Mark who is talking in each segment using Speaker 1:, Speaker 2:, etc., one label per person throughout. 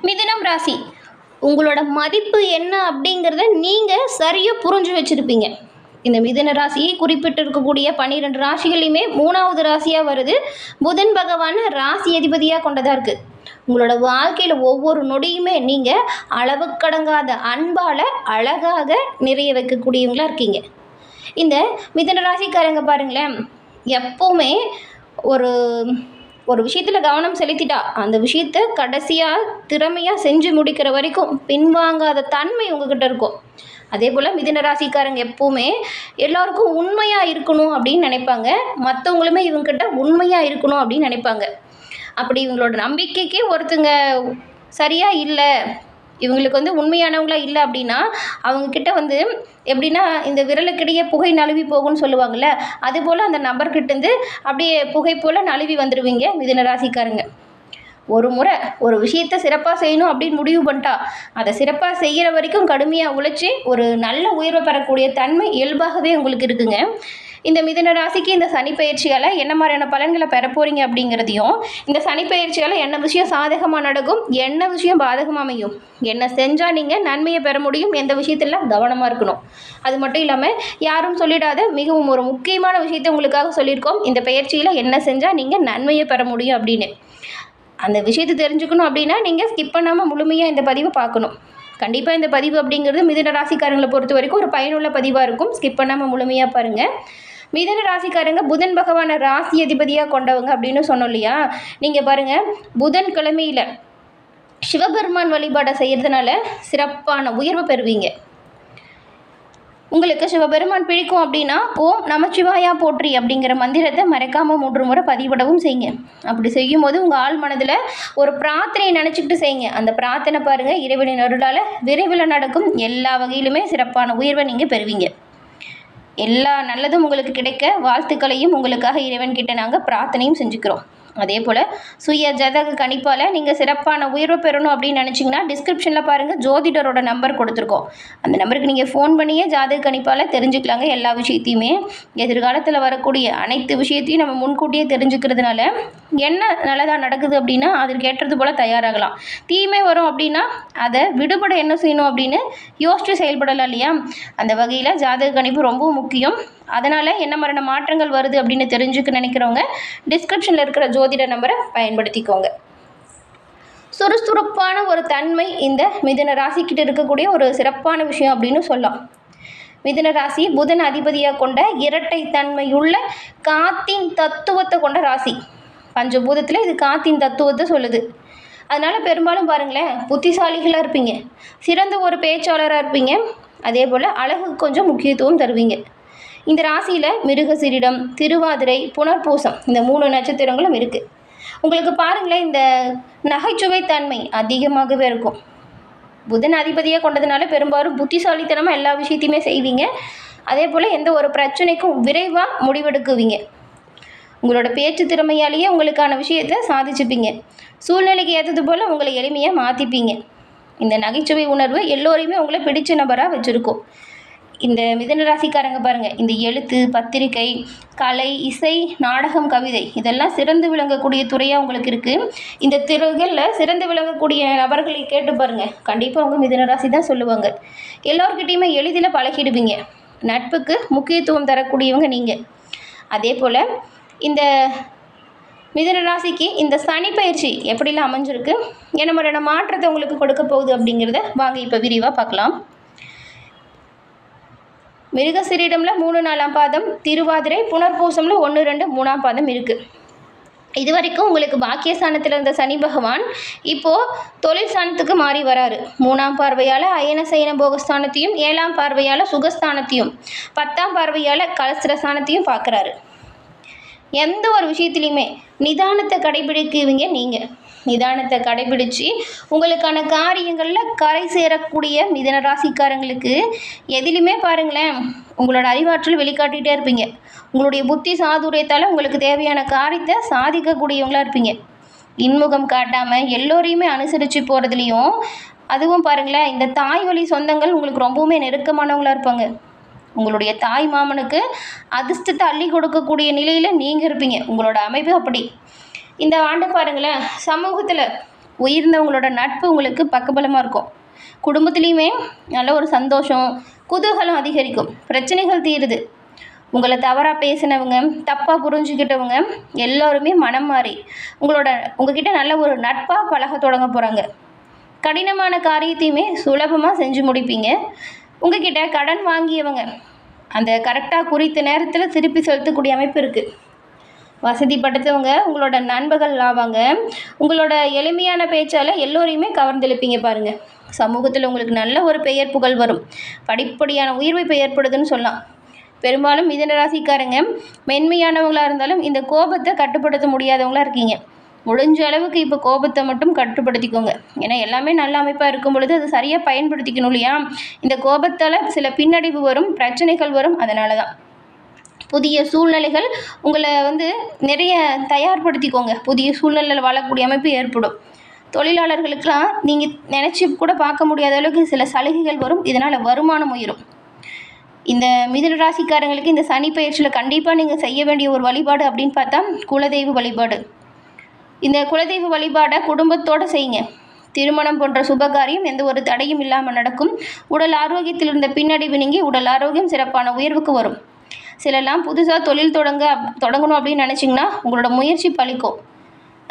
Speaker 1: மிதுனம் ராசி, உங்களோட மதிப்பு என்ன அப்படிங்கிறத நீங்கள் சரியாக புரிஞ்சு வச்சுருப்பீங்க. இந்த மிதுன ராசியை குறிப்பிட்டு இருக்கக்கூடிய 12 ராசிகளையுமே 3வது ராசியாக வருது. புதன் பகவான் ராசி அதிபதியாக கொண்டதாக இருக்குது. உங்களோட வாழ்க்கையில் ஒவ்வொரு நொடியுமே நீங்கள் அளவுக்கடங்காத அன்பால் அழகாக நிறைய வைக்கக்கூடியவங்களா இருக்கீங்க. இந்த மிதுன ராசிக்காரங்க பாருங்களேன், எப்போவுமே ஒரு ஒரு விஷயத்தில் கவனம் செலுத்திட்டா அந்த விஷயத்தை கடைசியாக திறமையாக செஞ்சு முடிக்கிற வரைக்கும் பின்வாங்காத தன்மை உங்ககிட்ட இருக்கும். அதே போல் மிதுன ராசிக்காரங்க எப்போவுமே எல்லோருக்கும் உண்மையாக இருக்கணும் அப்படின்னு நினைப்பாங்க. மற்றவங்களுமே இவங்ககிட்ட உண்மையாக இருக்கணும் அப்படின்னு நினைப்பாங்க. அப்படி இவங்களோட நம்பிக்கைக்கே ஒருத்தங்க சரியாக இல்லை, இவங்களுக்கு உண்மையானவங்களா இல்லை அப்படின்னா அவங்கக்கிட்ட எப்படின்னா இந்த விரலுக்கிடையே புகை நழுவி போகும்னு சொல்லுவாங்கள்ல, அதுபோல் அந்த நபர்கிட்டேருந்து அப்படியே புகை போல் நழுவி வந்துடுவீங்க மிதுன ராசிக்காரங்க. ஒரு முறை ஒரு விஷயத்தை சிறப்பாக செய்யணும் அப்படின்னு முடிவு பண்ணிட்டா அதை சிறப்பாக செய்கிற வரைக்கும் கடுமையாக உழைச்சி ஒரு நல்ல உயர்வை பெறக்கூடிய தன்மை இயல்பாகவே உங்களுக்கு இருக்குங்க. இந்த மிதுன ராசிக்கு இந்த சனி பயிற்சியால் என்ன மாதிரியான பலன்களை பெற போகிறீங்க அப்படிங்கிறதையும், இந்த சனி பயிற்சியால் என்ன விஷயம் சாதகமாக நடக்கும், என்ன விஷயம் பாதகமாக அமையும், என்ன செஞ்சால் நீங்கள் நன்மையை பெற முடியும், எந்த விஷயத்தில் கவனமாக இருக்கணும், அது மட்டும் இல்லாமல் யாரும் சொல்லிடாத மிகவும் ஒரு முக்கியமான விஷயத்தை உங்களுக்காக சொல்லியிருக்கோம். இந்த பயிற்சியில் என்ன செஞ்சால் நீங்கள் நன்மையை பெற முடியும் அப்படின்னு. அந்த விஷயத்தை தெரிஞ்சுக்கணும் அப்படின்னா நீங்கள் ஸ்கிப் பண்ணாமல் முழுமையாக இந்த பதிவை பார்க்கணும். கண்டிப்பாக இந்த பதிவு அப்படிங்கிறது மிதுன ராசிக்காரங்களை பொறுத்த வரைக்கும் ஒரு பயனுள்ள பதிவாக இருக்கும். ஸ்கிப் பண்ணாமல் முழுமையாக பாருங்கள். மிதுன ராசிக்காரங்க புதன் பகவானை ராசி அதிபதியாக கொண்டவங்க அப்படின்னு சொன்னோம் இல்லையா. நீங்கள் பாருங்கள், புதன் கிழமையில் சிவபெருமான் வழிபாடை செய்கிறதுனால சிறப்பான உயர்வு பெறுவீங்க. உங்களுக்கு சிவபெருமான் பிடிக்கும் அப்படின்னா ஓம் நமச்சிவாயா போற்றி அப்படிங்கிற மந்திரத்தை மறக்காமல் 3 முறை பதிவிடவும் செய்யுங்க. அப்படி செய்யும்போது உங்கள் ஆள் மனதில் ஒரு பிரார்த்தனையை நினச்சிக்கிட்டு செய்யுங்க. அந்த பிரார்த்தனை பாருங்கள், இறைவனின் அருளால் விரைவில் நடக்கும். எல்லா வகையிலுமே சிறப்பான உயர்வை நீங்கள் பெறுவீங்க. எல்லா நல்லதும் உங்களுக்கு கிடைக்க வாழ்த்துக்களையும் உங்களுக்காக இறைவன்கிட்ட நாங்கள் பிரார்த்தனையும் செஞ்சுக்கிறோம். அதே போல் சுய ஜாதக கணிப்பால் நீங்கள் சிறப்பான உயர்வு பெறணும் அப்படின்னு நினச்சிங்கன்னா டிஸ்கிரிப்ஷனில் பாருங்கள், ஜோதிடரோட நம்பர் கொடுத்துருக்கோம். அந்த நம்பருக்கு நீங்கள் ஃபோன் பண்ணியே ஜாதக கணிப்பால் தெரிஞ்சுக்கலாங்க. எல்லா விஷயத்தையுமே எதிர்காலத்தில் வரக்கூடிய அனைத்து விஷயத்தையும் நம்ம முன்கூட்டியே தெரிஞ்சுக்கிறதுனால என்ன நல்லதாக நடக்குது அப்படின்னா அதற்கு ஏற்றது போல் தயாராகலாம். தீமை வரும் அப்படின்னா அதை விடுபட என்ன செய்யணும் அப்படின்னு யோசித்து செயல்படலாம் இல்லையா. அந்த வகையில் ஜாதக கணிப்பு ரொம்ப முக்கியம். அதனால் என்ன மாதிரியான மாற்றங்கள் வருது அப்படின்னு தெரிஞ்சுக்க நினைக்கிறவங்க டிஸ்கிரிப்ஷனில் இருக்கிற ஜோதிட நம்பரை பயன்படுத்திக்கோங்க. சுறுசுறுப்பான ஒரு தன்மை இந்த மிதுன ராசிக்கிட்ட இருக்கக்கூடிய ஒரு சிறப்பான விஷயம் அப்படின்னு சொல்லலாம். மிதுன ராசி புதன் அதிபதியாக கொண்ட இரட்டை தன்மையுள்ள காத்தின் தத்துவத்தை கொண்ட ராசி. பஞ்சபூதத்தில் இது காத்தின் தத்துவத்தை சொல்லுது. அதனால் பெரும்பாலும் பாருங்களேன், புத்திசாலிகளாக இருப்பீங்க, சிறந்த ஒரு பேச்சாளராக இருப்பீங்க, அதே போல் அழகுக்கு கொஞ்சம் முக்கியத்துவம் தருவீங்க. இந்த ராசியில் மிருகசீரிடம், திருவாதிரை, புனர்பூசம் இந்த 3 நட்சத்திரங்களும் இருக்குது. உங்களுக்கு பாருங்களேன், இந்த நகைச்சுவை தன்மை அதிகமாகவே இருக்கும். புதன் அதிபதியாக கொண்டதுனால பெரும்பாலும் புத்திசாலித்தனமாக எல்லா விஷயத்தையுமே செய்வீங்க. அதே போல் எந்த ஒரு பிரச்சனைக்கும் விரைவாக முடிவெடுக்குவீங்க. உங்களோட பேச்சு திறமையாலேயே உங்களுக்கான விஷயத்தை சாதிச்சுப்பீங்க. சூழ்நிலைக்கு ஏற்றது போல் உங்களை எளிமையாக மாற்றிப்பீங்க. இந்த நகைச்சுவை உணர்வு எல்லோரையுமே உங்களை பிடிச்ச நபராக வச்சுருக்கோம். இந்த மிதுன ராசிக்காரங்க பாருங்கள், இந்த எழுத்து, பத்திரிகை, கலை, இசை, நாடகம், கவிதை இதெல்லாம் சிறந்து விளங்கக்கூடிய துறையாக உங்களுக்கு இருக்குது. இந்த துறைகளில் சிறந்து விளங்கக்கூடிய நபர்களை கேட்டு பாருங்கள், கண்டிப்பாக அவங்க மிதுன ராசி தான் சொல்லுவாங்க. எல்லோருக்கிட்டையுமே எளிதில் பழகிடுவீங்க. நட்புக்கு முக்கியத்துவம் தரக்கூடியவங்க நீங்கள். அதே போல் இந்த மிதுன ராசிக்கு இந்த சனி பயிற்சி எப்படிலாம் அமைஞ்சிருக்கு, என்ன மாதிரியான மாற்றத்தை உங்களுக்கு கொடுக்க போகுது அப்படிங்கிறத வாங்க இப்போ விரிவாக பார்க்கலாம். மிருகசீரிடமில் 3, 4ஆம் பாதம், திருவாதிரை, புனர்பூசமில் 1, 2, 3ஆம் பாதம் இருக்குது. இது வரைக்கும் உங்களுக்கு பாக்கியஸ்தானத்தில் இருந்த சனி பகவான் இப்போது தொழில் ஸ்தானத்துக்கு மாறி வராரு. 3ஆம் பார்வையால் அயன சயன போகஸ்தானத்தையும், 7ஆம் பார்வையால் சுகஸ்தானத்தையும், 10ஆம் பார்வையால் கலஸ்திரஸ்தானத்தையும் பார்க்குறாரு. எந்த ஒரு விஷயத்துலையுமே நிதானத்தை கடைபிடிக்குவீங்க. நீங்கள் நிதானத்தை கடைபிடிச்சு உங்களுக்கான காரியங்களில் கரை சேரக்கூடிய மிதுன ராசிக்காரங்களுக்கு எதிலுமே பாருங்களேன், உங்களோட அறிவாற்றல் வெளிக்காட்டிகிட்டே இருப்பீங்க. உங்களுடைய புத்தி சாதுரியத்தால் உங்களுக்கு தேவையான காரியத்தை சாதிக்கக்கூடியவங்களாக இருப்பீங்க. இன்முகம் காட்டாமல் எல்லோரையுமே அனுசரித்து போகிறதுலையும், அதுவும் பாருங்களேன், இந்த தாய் வழி சொந்தங்கள் உங்களுக்கு ரொம்பவுமே நெருக்கமானவங்களாக இருப்பாங்க. உங்களுடைய தாய் மாமனுக்கு அதிர்ஷ்டத்தை அள்ளி கொடுக்கக்கூடிய நிலையில் நீங்கள் இருப்பீங்க. உங்களோட அமைப்பு அப்படி. இந்த ஆண்டு பாருங்களேன், சமூகத்தில் உயர்ந்தவங்களோட நட்பு உங்களுக்கு பக்கபலமாக இருக்கும். குடும்பத்துலேயுமே நல்ல ஒரு சந்தோஷம், குதூகலம் அதிகரிக்கும், பிரச்சனைகள் தீருது. உங்களை தவறாக பேசினவங்க, தப்பாக புரிஞ்சுக்கிட்டவங்க எல்லோருமே மனம் மாறி உங்ககிட்ட நல்ல ஒரு நட்பாக பழக தொடங்க போகிறாங்க. கடினமான காரியத்தையுமே சுலபமாக செஞ்சு முடிப்பீங்க. உங்ககிட்ட கடன் வாங்கியவங்க அந்த கரெக்டாக குறித்த நேரத்தில் திருப்பி செலுத்தக்கூடிய அமைப்பு இருக்குது. வசதி படுத்தவங்க உங்களோட நண்பர்கள் ஆவாங்க. உங்களோட எளிமையான பேச்சால் எல்லோரையுமே கவர்ந்தெழுப்பீங்க பாருங்கள். சமூகத்தில் உங்களுக்கு நல்ல ஒரு பெயர் புகழ் வரும். படிப்படியான உயர்வு ஏற்படுதுன்னு சொல்லலாம். பெரும்பாலும் மிதுன ராசிக்காரங்க மென்மையானவங்களாக இருந்தாலும் இந்த கோபத்தை கட்டுப்படுத்த முடியாதவங்களாக இருக்கீங்க. முடிஞ்ச அளவுக்கு இப்போ கோபத்தை மட்டும் கட்டுப்படுத்திக்கோங்க. ஏன்னா எல்லாமே நல்ல அமைப்பாக இருக்கும் பொழுது அது சரியாக பயன்படுத்திக்கணும் இல்லையா? இந்த கோபத்தால் சில பின்னடைவு வரும், பிரச்சனைகள் வரும். அதனால தான் புதிய சூழ்நிலைகள் உங்களை நிறைய தயார்படுத்திக்கோங்க. புதிய சூழ்நிலையில் வாழக்கூடிய அமைப்பு ஏற்படும். தொழிலாளர்களுக்கெல்லாம் நீங்கள் நினச்சி கூட பார்க்க முடியாத அளவுக்கு சில சலுகைகள் வரும். இதனால் வருமானம் உயரும். இந்த மிதுன ராசிக்காரங்களுக்கு இந்த சனி பயிற்சியில் கண்டிப்பாக நீங்கள் செய்ய வேண்டிய ஒரு வழிபாடு அப்படின்னு பார்த்தா குலதெய்வ வழிபாடு. இந்த குலதெய்வ வழிபாடை குடும்பத்தோடு செய்யுங்க. திருமணம் போன்ற சுபகாரியம் எந்த ஒரு தடையும் இல்லாமல் நடக்கும். உடல் ஆரோக்கியத்தில் இருந்த பின்னடைவு நீங்கி உடல் ஆரோக்கியம் சிறப்பான உயர்வுக்கு வரும். சிலெல்லாம் புதுசாக தொழில் தொடங்கணும் அப்படின்னு நினச்சிங்கன்னா உங்களோட முயற்சி பலிக்கும்.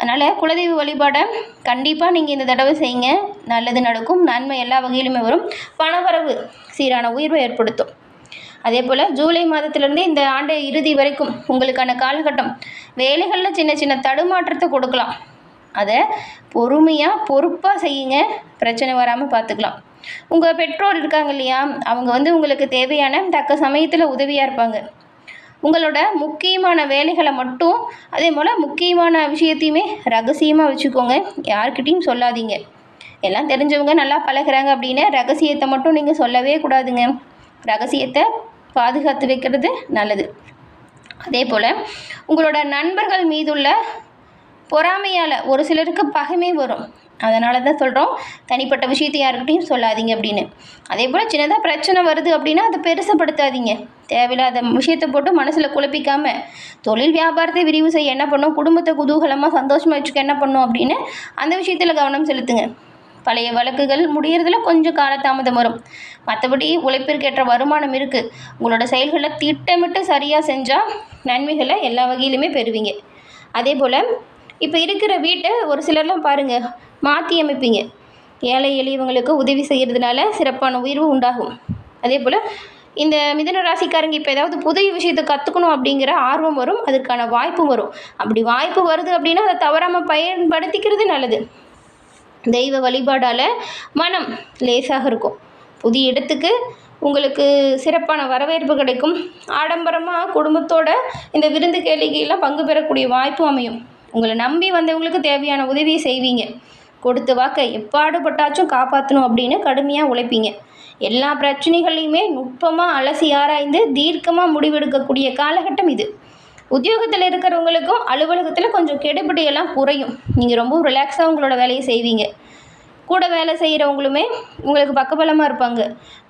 Speaker 1: அதனால் குலதெய்வ வழிபாடை கண்டிப்பாக நீங்கள் இந்த தடவை செய்யுங்க. நல்லது நடக்கும். நன்மை எல்லா வகையிலுமே வரும். பணவரவு சீரான உயர்வை ஏற்படுத்தும். அதே போல் ஜூலை மாதத்திலேருந்து இந்த ஆண்டு இறுதி வரைக்கும் உங்களுக்கான காலகட்டம் வேலைகளில் சின்ன சின்ன தடுமாற்றத்தை கொடுக்கலாம். அதை பொறுமையாக பொறுப்பாக செய்யுங்க. பிரச்சனை வராமல் பார்த்துக்கலாம். உங்கள் பெற்றோர் இருக்காங்க இல்லையா, அவங்க உங்களுக்கு தேவையான தக்க சமயத்தில் உதவியாக இருப்பாங்க. உங்களோட முக்கியமான வேலைகளை மட்டும் அதே போல் முக்கியமான விஷயத்தையுமே ரகசியமாக வச்சுக்கோங்க. யார்கிட்டையும் சொல்லாதீங்க. எல்லாம் தெரிஞ்சவங்க நல்லா பழகிறாங்க அப்படின்னு ரகசியத்தை மட்டும் நீங்கள் சொல்லவே கூடாதுங்க. ரகசியத்தை பாதுகாத்து வைக்கிறது நல்லது. அதே போல் உங்களோட நண்பர்கள் மீதுள்ள பொறாமையால் ஒரு சிலருக்கு பகைமை வரும். அதனால தான் சொல்கிறோம், தனிப்பட்ட விஷயத்தை யாருக்கிட்டையும் சொல்லாதீங்க அப்படின்னு. அதே போல் சின்னதாக பிரச்சனை வருது அப்படின்னா அதை பெருசுப்படுத்தாதீங்க. தேவையில்லாத விஷயத்தை போட்டு மனசில் குழப்பிக்காமல் தொழில் வியாபாரத்தை விரிவு செய்ய என்ன பண்ணும், குடும்பத்தை குதூகலமாக சந்தோஷமாக வச்சுக்க என்ன பண்ணும் அப்படின்னு அந்த விஷயத்தில் கவனம் செலுத்துங்க. பழைய வழக்குகள் முடியறதுல கொஞ்சம் காலதாமதம் வரும். மற்றபடி உழைப்பிற்கேற்ற வருமானம் இருக்குது. உங்களோட செயல்களை திட்டமிட்டு சரியாக செஞ்சால் நன்மைகளை எல்லா வகையிலுமே பெறுவீங்க. அதே போல் இப்போ இருக்கிற வீட்டை ஒரு சிலர்லாம் பாருங்கள் மாற்றி அமைப்பீங்க. ஏழை எளியவங்களுக்கு உதவி செய்கிறதுனால சிறப்பான உயர்வு உண்டாகும். அதே போல் இந்த மிதுன ராசிக்காரங்க இப்போ ஏதாவது புதிய விஷயத்தை கற்றுக்கணும் அப்படிங்கிற ஆர்வம் வரும். அதற்கான வாய்ப்பும் வரும். அப்படி வாய்ப்பு வருது அப்படின்னா அதை தவறாமல் பயன்படுத்திக்கிறது நல்லது. தெய்வ வழிபாடால் மனம் லேசாக இருக்கும். புதிய இடத்துக்கு உங்களுக்கு சிறப்பான வரவேற்பு கிடைக்கும். ஆடம்பரமாக குடும்பத்தோட இந்த விருந்து கேளிக்கையெல்லாம் பங்கு பெறக்கூடிய வாய்ப்பும் அமையும். உங்களை நம்பி வந்தவங்களுக்கு தேவையான உதவியை செய்வீங்க. கொடுத்த வாக்கை எப்பாடுபட்டாச்சும் காப்பாற்றணும் அப்படின்னு கடுமையாக உழைப்பீங்க. எல்லா பிரச்சனைகளையுமே நுட்பமாக அலசி ஆராய்ந்து தீர்க்கமாக முடிவெடுக்கக்கூடிய காலகட்டம் இது. உத்தியோகத்தில் இருக்கிறவங்களுக்கும் அலுவலகத்தில் கொஞ்சம் கெடுபிடியெல்லாம் குறையும். நீங்கள் ரொம்ப ரிலாக்ஸாக உங்களோட வேலையை செய்வீங்க. கூட வேலை செய்கிறவங்களுமே உங்களுக்கு பக்கபலமாக இருப்பாங்க.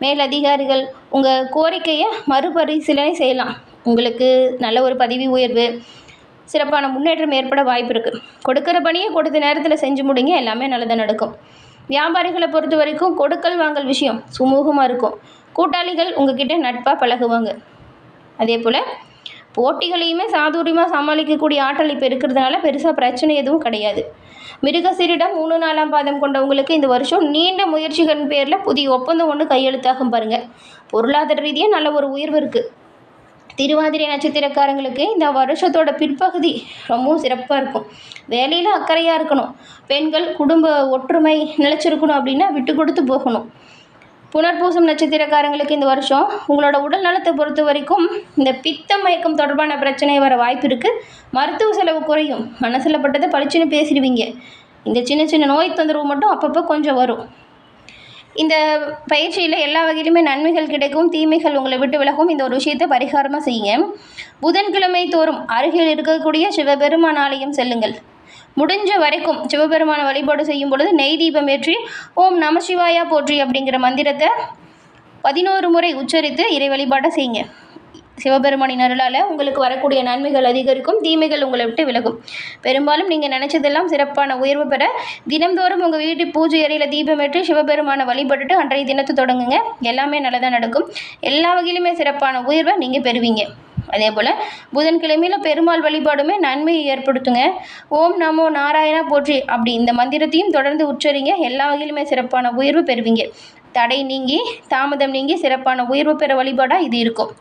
Speaker 1: மேல் அதிகாரிகள் உங்கள் கோரிக்கையை மறுபரிசீலனை செய்யலாம். உங்களுக்கு நல்ல ஒரு பதவி உயர்வு, சிறப்பான முன்னேற்றம் ஏற்பட வாய்ப்பு இருக்குது. கொடுக்குற பணியை கொடுத்த நேரத்தில் செஞ்சு முடிங்க. எல்லாமே நல்லதாக நடக்கும். வியாபாரிகளை பொறுத்த வரைக்கும் கொடுக்கல் வாங்கல் விஷயம் சுமூகமாக இருக்கும். கூட்டாளிகள் உங்ககிட்ட நட்பாக பழகுவாங்க. அதே போல் போட்டிகளையுமே சாதுரியமாக சமாளிக்கக்கூடிய ஆற்றல் இப்போ இருக்கிறதுனால பெருசாக பிரச்சனை எதுவும் கிடையாது. மிருகசீரிடம் 3-4 பாதம் கொண்டவங்களுக்கு இந்த வருஷம் நீண்ட முயற்சிகளின் பேரில் புதிய ஒப்பந்தம் ஒன்று கையெழுத்தாகும் பாருங்கள். பொருளாதார ரீதியாக நல்ல ஒரு உயர்வு இருக்குது. திருவாதிரை நட்சத்திரக்காரங்களுக்கு இந்த வருஷத்தோட பிற்பகுதி ரொம்பவும் சிறப்பாக இருக்கும். வேலையில் அக்கறையாக இருக்கணும். பெண்கள் குடும்ப ஒற்றுமை நிலச்சிருக்கணும் அப்படின்னா விட்டு கொடுத்து போகணும். புனர்பூசம் நட்சத்திரக்காரங்களுக்கு இந்த வருஷம் உங்களோட உடல் நலத்தை பொறுத்த வரைக்கும் இந்த பித்த மயக்கம் தொடர்பான பிரச்சனை வர வாய்ப்பு இருக்குது. மருத்துவ செலவு குறையும். மனசில் பட்டதை பளிச்சுன்னு பேசிடுவீங்க. இந்த சின்ன சின்ன நோய் தொந்தரவு மட்டும் அப்பப்போ கொஞ்சம் வரும். இந்த பயிற்சியில் எல்லா வகையிலுமே நன்மைகள் கிடைக்கும். தீமைகள் உங்களை விட்டு விலகும். இந்த ஒரு விஷயத்தை பரிகாரமாக செய்யுங்க. புதன்கிழமை தோறும் அருகில் இருக்கக்கூடிய சிவபெருமான் ஆலயம் செல்லுங்கள். முடிஞ்ச வரைக்கும் சிவபெருமான வழிபாடு செய்யும் பொழுது நெய் தீபம் ஏற்றி ஓம் நமசிவாயா போற்றி அப்படிங்கிற மந்திரத்தை 11 முறை உச்சரித்து இறை வழிபாட்டை செய்யுங்க. சிவபெருமானின் அருளால் உங்களுக்கு வரக்கூடிய நன்மைகள் அதிகரிக்கும், தீமைகள் உங்களை விட்டு விலகும். பெரும்பாலும் நீங்கள் நினச்சதெல்லாம் சிறப்பான உயர்வு பெற தினம்தோறும் உங்கள் வீட்டு பூஜை அறையில் தீபமேற்றி சிவபெருமானை வழிபட்டுட்டு அன்றைய தினத்தை தொடங்குங்க. எல்லாமே நல்லதாக நடக்கும். எல்லா வகையிலுமே சிறப்பான உயர்வை நீங்கள் பெறுவீங்க. அதே போல் புதன்கிழமையில் பெருமாள் வழிபாடுமே நன்மையை ஏற்படுத்துங்க. ஓம் நமோ நாராயணா போற்றி அப்படி இந்த மந்திரத்தையும் தொடர்ந்து உச்சரிங்க. எல்லா வகையிலுமே சிறப்பான உயர்வு பெறுவீங்க. தடை நீங்கி தாமதம் நீங்கி சிறப்பான உயர்வு பெற வழிபாடாக இது இருக்கும்.